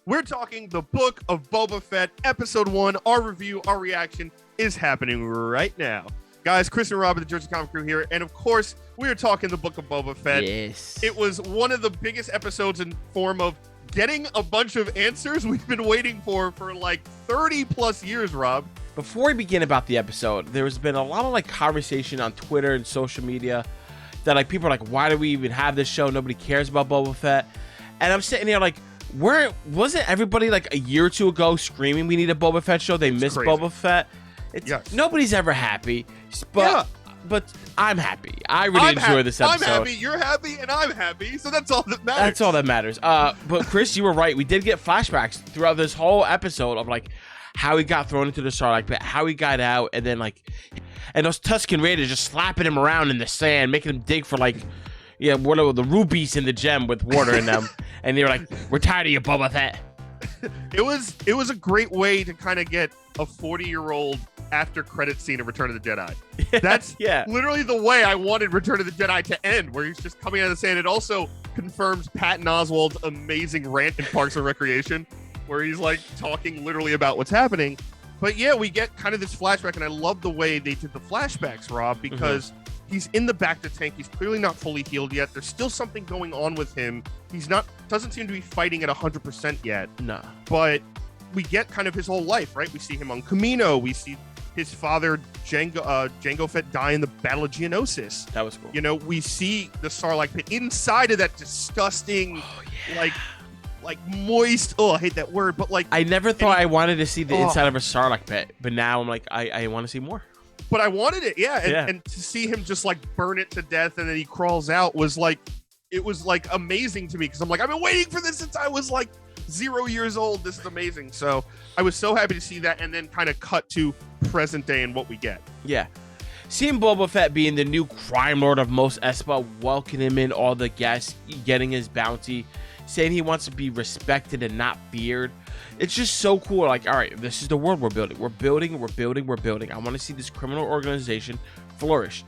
We're talking the Book of Boba Fett, Episode 1. Our review, our reaction is happening right now. Guys, Chris and Rob of the Jersey Comic Crew here, and of course, we are talking the Book of Boba Fett. Yes. It was one of the biggest episodes in form of getting a bunch of answers we've been waiting for like 30 plus years, Rob. Before we begin about the episode, there's been a lot of like conversation on Twitter and social media that like people are like, why do we even have this show? Nobody cares about Boba Fett. And I'm sitting here like, where wasn't everybody like a year or two ago screaming we need a Boba Fett show? They miss Boba Fett. Yes. Nobody's ever happy, but I'm happy. I really enjoy this episode. I'm happy, you're happy, and I'm happy, so that's all that matters. That's all that matters. But Chris, you were right. We did get flashbacks throughout this whole episode of like how he got thrown into the Sarlacc pit, how he got out, and then like, and those Tusken Raiders just slapping him around in the sand, making him dig for like, what are the rubies in the gem with water in them, and they were like, "We're tired of you, Boba Fett." It was a great way to kind of get a 40-year-old after credit scene of Return of the Jedi. That's literally the way I wanted Return of the Jedi to end, where he's just coming out of the sand. It also confirms Patton Oswalt's amazing rant in Parks and Recreation, where he's like talking literally about what's happening. But yeah, we get kind of this flashback, and I love the way they did the flashbacks, Rob, because he's in the back to tank. He's clearly not fully healed yet. There's still something going on with him. He's doesn't seem to be fighting at 100% yet. No. But we get kind of his whole life, right? We see him on Kamino. We see his father, Jango Fett, die in the Battle of Geonosis. That was cool. You know, we see the Sarlacc pit inside of that disgusting, like moist. Oh, I hate that word, but like I never thought I wanted to see the inside of a Sarlacc pit, but now I'm like, I want to see more. But I wanted it, and to see him just like burn it to death and then he crawls out was like, it was like amazing to me, because I'm like, I've been waiting for this since I was like 0 years old. This is amazing. So I was so happy to see that, and then kind of cut to present day and what we get. Yeah. Seeing Boba Fett being the new crime lord of Mos Espa, welcoming in all the guests, getting his bounty, saying he wants to be respected and not feared. It's just so cool. Like, all right, this is the world we're building. We're building. I want to see this criminal organization flourish.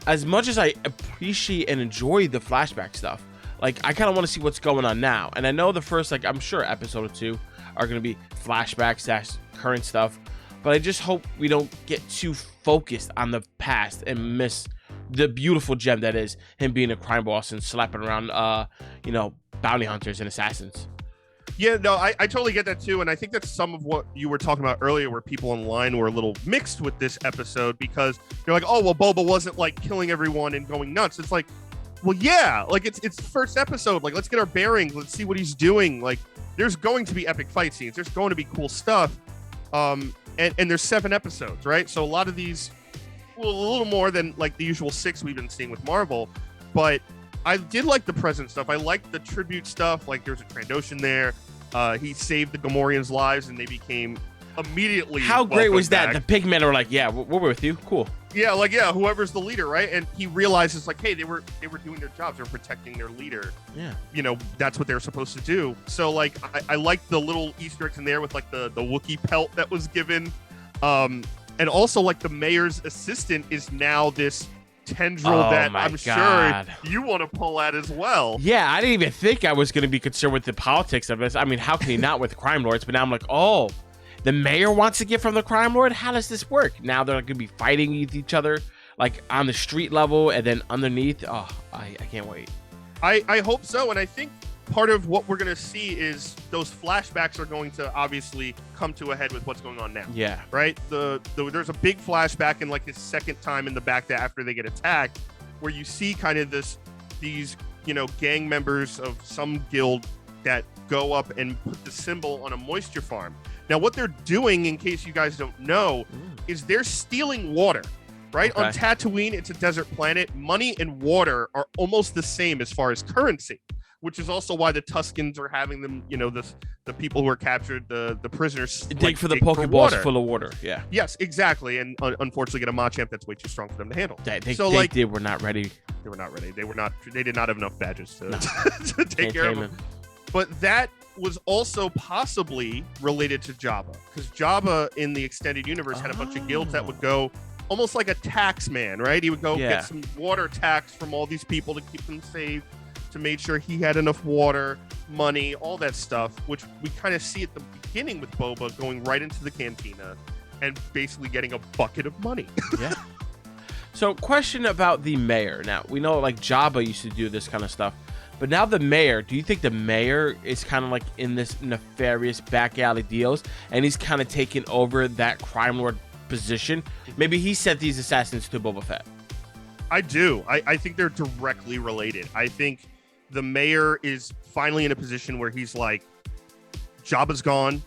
As much as I appreciate and enjoy the flashback stuff, like, I kind of want to see what's going on now. And I know the first, like, I'm sure episode or two are going to be flashbacks, current stuff. But I just hope we don't get too focused on the past and miss the beautiful gem that is him being a crime boss and slapping around, bounty hunters and assassins. Yeah, no, I totally get that too. And I think that's some of what you were talking about earlier, where people online were a little mixed with this episode, because they're like, oh, well, Boba wasn't like killing everyone and going nuts. It's like, well, yeah, like it's the first episode. Like, let's get our bearings. Let's see what he's doing. Like, there's going to be epic fight scenes. There's going to be cool stuff. And there's 7 episodes, right? So a lot of these, well, a little more than like the usual 6 we've been seeing with Marvel. But I did like the present stuff. I liked the tribute stuff. Like, there's a Trandoshan there. He saved the Gamorreans' lives, and they became immediately. How great was that? Back. The pigmen are like, yeah, we're with you. Cool. Yeah, like, yeah, whoever's the leader, right? And he realizes, like, hey, they were doing their jobs. They were protecting their leader. Yeah. You know, that's what they were supposed to do. So, like, I like the little Easter eggs in there with, like, the Wookiee pelt that was given. And also, like, the mayor's assistant is now this tendril that I'm sure you want to pull at as well. Yeah, I didn't even think I was going to be concerned with the politics of this. I mean, how can he not with crime lords? But now I'm like, oh, the mayor wants to get from the crime lord? How does this work? Now they're going to be fighting with each other, like on the street level and then underneath. Oh, I can't wait. I hope so. And I think part of what we're going to see is those flashbacks are going to obviously come to a head with what's going on now. Yeah. Right? There's a big flashback in like his second time in the back after they get attacked, where you see kind of these, gang members of some guild that go up and put the symbol on a moisture farm. Now, what they're doing, in case you guys don't know, is they're stealing water. Right? Okay. On Tatooine, it's a desert planet. Money and water are almost the same as far as currency, which is also why the Tuskens are having them, the people who are captured, the prisoners, dig for the Pokeballs full of water. Yeah. Yes, exactly. And unfortunately, get a Machamp that's way too strong for them to handle. They were not ready. They were not ready. They did not have enough badges to take care of them. But that was also possibly related to Jabba, because Jabba in the extended universe had a bunch of guilds that would go almost like a tax man, right? He would go get some water tax from all these people to keep them safe, to make sure he had enough water. money, all that stuff, which we kind of see at the beginning with Boba going right into the cantina and basically getting a bucket of money. Yeah. So, question about the mayor. Now, we know like Jabba used to do this kind of stuff, but now the mayor, do you think the mayor is kind of like in this nefarious back alley deals and he's kind of taking over that crime lord position? Maybe he sent these assassins to Boba Fett. I do. I think they're directly related. I think the mayor is finally in a position where he's like, Jabba's gone,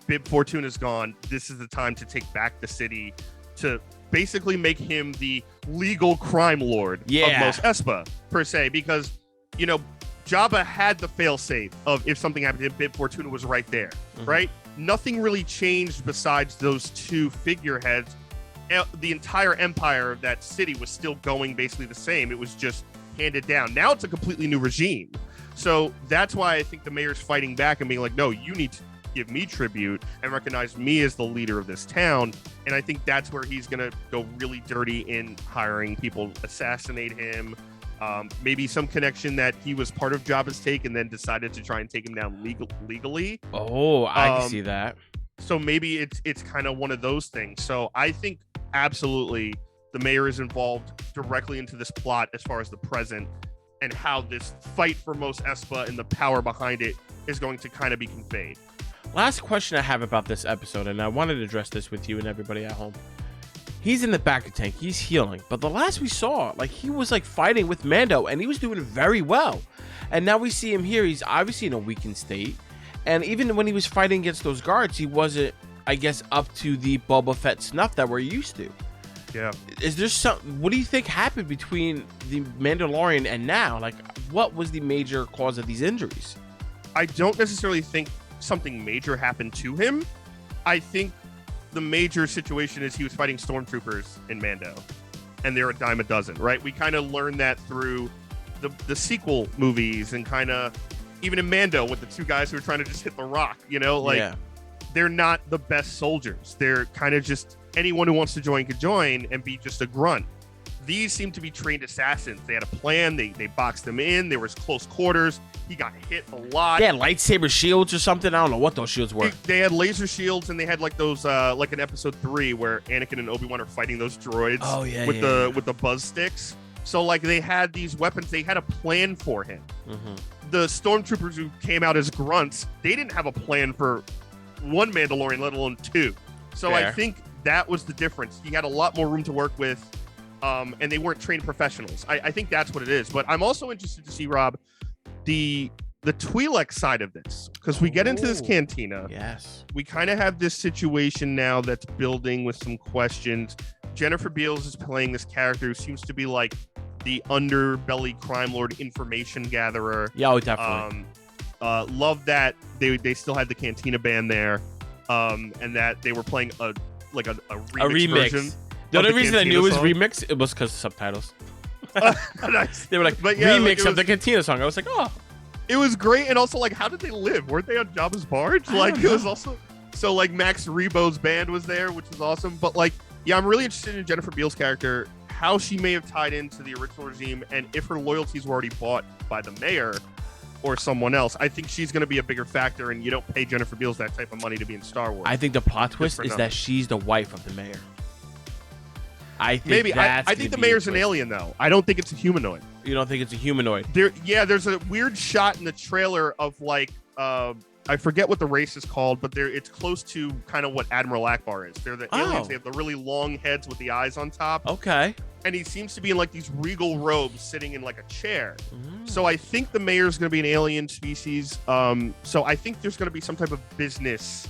Bib Fortuna's gone. This is the time to take back the city to basically make him the legal crime lord of Mos Espa, per se, because, you know, Jabba had the failsafe of if something happened to him, Bib Fortuna was right there, right? Nothing really changed besides those two figureheads. The entire empire of that city was still going basically the same. It was just handed down. Now it's a completely new regime. So that's why I think the mayor's fighting back and being like, no, you need to give me tribute and recognize me as the leader of this town. And I think that's where he's going to go really dirty in hiring people, assassinate him. Maybe some connection that he was part of Jabba's take and then decided to try and take him down legally. Oh, I can see that. So maybe it's kind of one of those things. So I think absolutely the mayor is involved directly into this plot as far as the present and how this fight for Mos Espa and the power behind it is going to kind of be conveyed. Last question I have about this episode, and I wanted to address this with you and everybody at home. He's in the back of tank, he's healing, but the last we saw, like, he was like fighting with Mando and he was doing very well. And now we see him here, he's obviously in a weakened state. And even when he was fighting against those guards, he wasn't, I guess, up to the Boba Fett snuff that we're used to. Yeah. Is there what do you think happened between the Mandalorian and now? Like, what was the major cause of these injuries? I don't necessarily think something major happened to him. I think the major situation is he was fighting stormtroopers in Mando, and they're a dime a dozen, right? We kind of learned that through the sequel movies and kind of even in Mando with the two guys who were trying to just hit the rock, you know, like they're not the best soldiers. They're kind of just anyone who wants to join could join and be just a grunt. These seem to be trained assassins. They had a plan. They boxed them in. There was close quarters. He got hit a lot. They had lightsaber shields or something. I don't know what those shields were. They had laser shields, and they had like those, like in Episode 3, where Anakin and Obi-Wan are fighting those droids. Oh yeah, with the buzz sticks. So like they had these weapons. They had a plan for him. The stormtroopers who came out as grunts, they didn't have a plan for one Mandalorian, let alone two. So I think that was the difference. He had a lot more room to work with. And they weren't trained professionals. I think that's what it is. But I'm also interested to see, Rob, the Twi'lek side of this, because we get into this cantina. Yes. We kind of have this situation now that's building with some questions. Jennifer Beals is playing this character who seems to be like the underbelly crime lord information gatherer. Yeah, oh, definitely. Love that they still had the cantina band there, and that they were playing a remix version. The only reason I knew it was remix, it was because of subtitles. Nice. They were like, remix of the Cantina song. I was like, oh. It was great. And also, like, how did they live? Weren't they on Jabba's barge? Like, it was also... So, like, Max Rebo's band was there, which was awesome. But, like, yeah, I'm really interested in Jennifer Beals' character, how she may have tied into the original regime, and if her loyalties were already bought by the mayor or someone else. I think she's going to be a bigger factor, and you don't pay Jennifer Beals that type of money to be in Star Wars. I think the plot twist is that she's the wife of the mayor. I think maybe I think the mayor's an alien, though. I don't think it's a humanoid. You don't think it's a humanoid? There's a weird shot in the trailer of like I forget what the race is called, but it's close to kind of what Admiral Akbar is. They're the aliens. They have the really long heads with the eyes on top. Okay. And he seems to be in like these regal robes, sitting in like a chair. So I think the mayor's going to be an alien species. So I think there's going to be some type of business,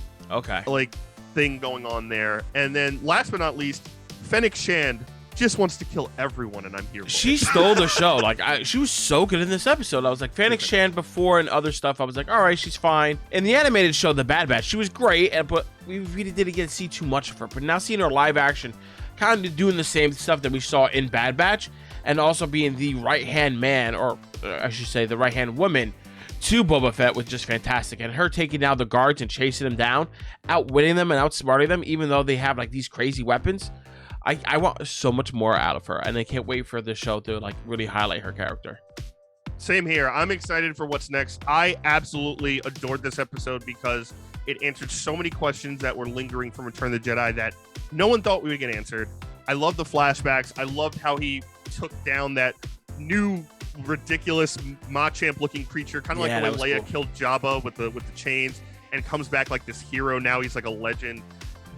like thing going on there. And then last but not least, Fennec Shand just wants to kill everyone, and I'm here for She stole the show. Like, she was so good in this episode. I was like, Fennec Shand before and other stuff, I was like, all right, she's fine. In the animated show, The Bad Batch, she was great, but we really didn't get to see too much of her. But now seeing her live action, kind of doing the same stuff that we saw in Bad Batch, and also being the right-hand man, or I should say the right-hand woman, to Boba Fett was just fantastic. And her taking down the guards and chasing them down, outwitting them and outsmarting them, even though they have like these crazy weapons. I want so much more out of her, and I can't wait for the show to like really highlight her character. Same here. I'm excited for what's next. I absolutely adored this episode because it answered so many questions that were lingering from Return of the Jedi that no one thought we would get answered. I love the flashbacks. I loved how he took down that new ridiculous Machamp looking creature, kind of like the way Leia killed Jabba with the chains, and comes back like this hero. Now he's like a legend.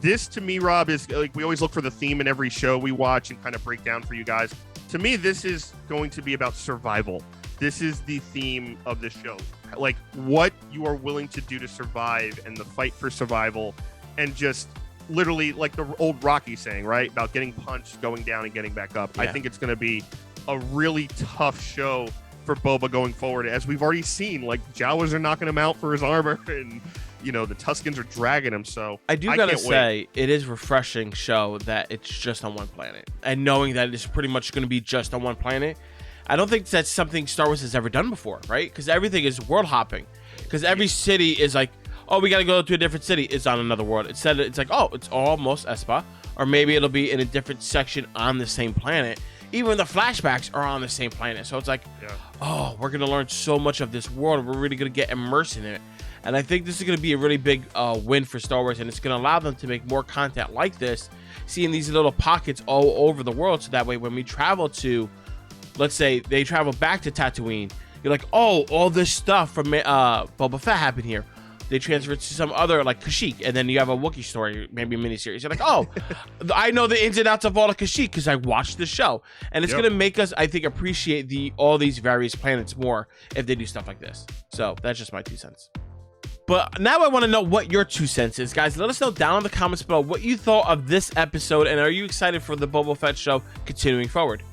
This to me, Rob, is like, we always look for the theme in every show we watch and kind of break down for you guys. To me, this is going to be about survival. This is the theme of the show, like what you are willing to do to survive and the fight for survival, and just literally like the old Rocky saying, right, about getting punched, going down, and getting back up. Yeah. I think it's going to be a really tough show for Boba going forward, as we've already seen. Like, Jawas are knocking him out for his armor, and you know the Tuskens are dragging him. So I gotta say, it is refreshing show that it's just on one planet, and knowing that it's pretty much going to be just on one planet. I don't think that's something Star Wars has ever done before, right? Because everything is world hopping. Because every city is like, oh, we got to go to a different city. It's on another world. Instead, it's like, oh, it's almost Espa. Or maybe it'll be in a different section on the same planet. Even the flashbacks are on the same planet. So it's like, oh, we're going to learn so much of this world. We're really going to get immersed in it. And I think this is going to be a really big win for Star Wars. And it's going to allow them to make more content like this, seeing these little pockets all over the world. So that way, when we travel to, let's say they travel back to Tatooine, you're like, oh, all this stuff from Boba Fett happened here. They transfer it to some other, like Kashyyyk, and then you have a Wookiee story, maybe a miniseries. You're like, oh, I know the ins and outs of all of Kashyyyk because I watched the show. And it's going to make us, I think, appreciate all these various planets more if they do stuff like this. So that's just my 2 cents. But now I want to know what your 2 cents is. Guys, let us know down in the comments below what you thought of this episode, and are you excited for the Boba Fett show continuing forward?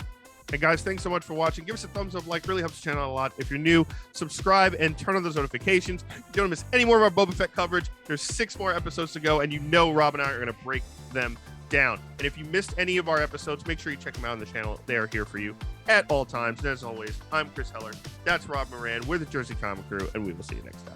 Hey guys, thanks so much for watching. Give us a thumbs up, really helps the channel out a lot. If you're new, subscribe and turn on those notifications. You don't want to miss any more of our Boba Fett coverage. There's 6 more episodes to go, and you know Rob and I are going to break them down. And if you missed any of our episodes, make sure you check them out on the channel. They are here for you at all times. And as always, I'm Chris Heller. That's Rob Moran. We're the Jersey Comic Crew, and we will see you next time.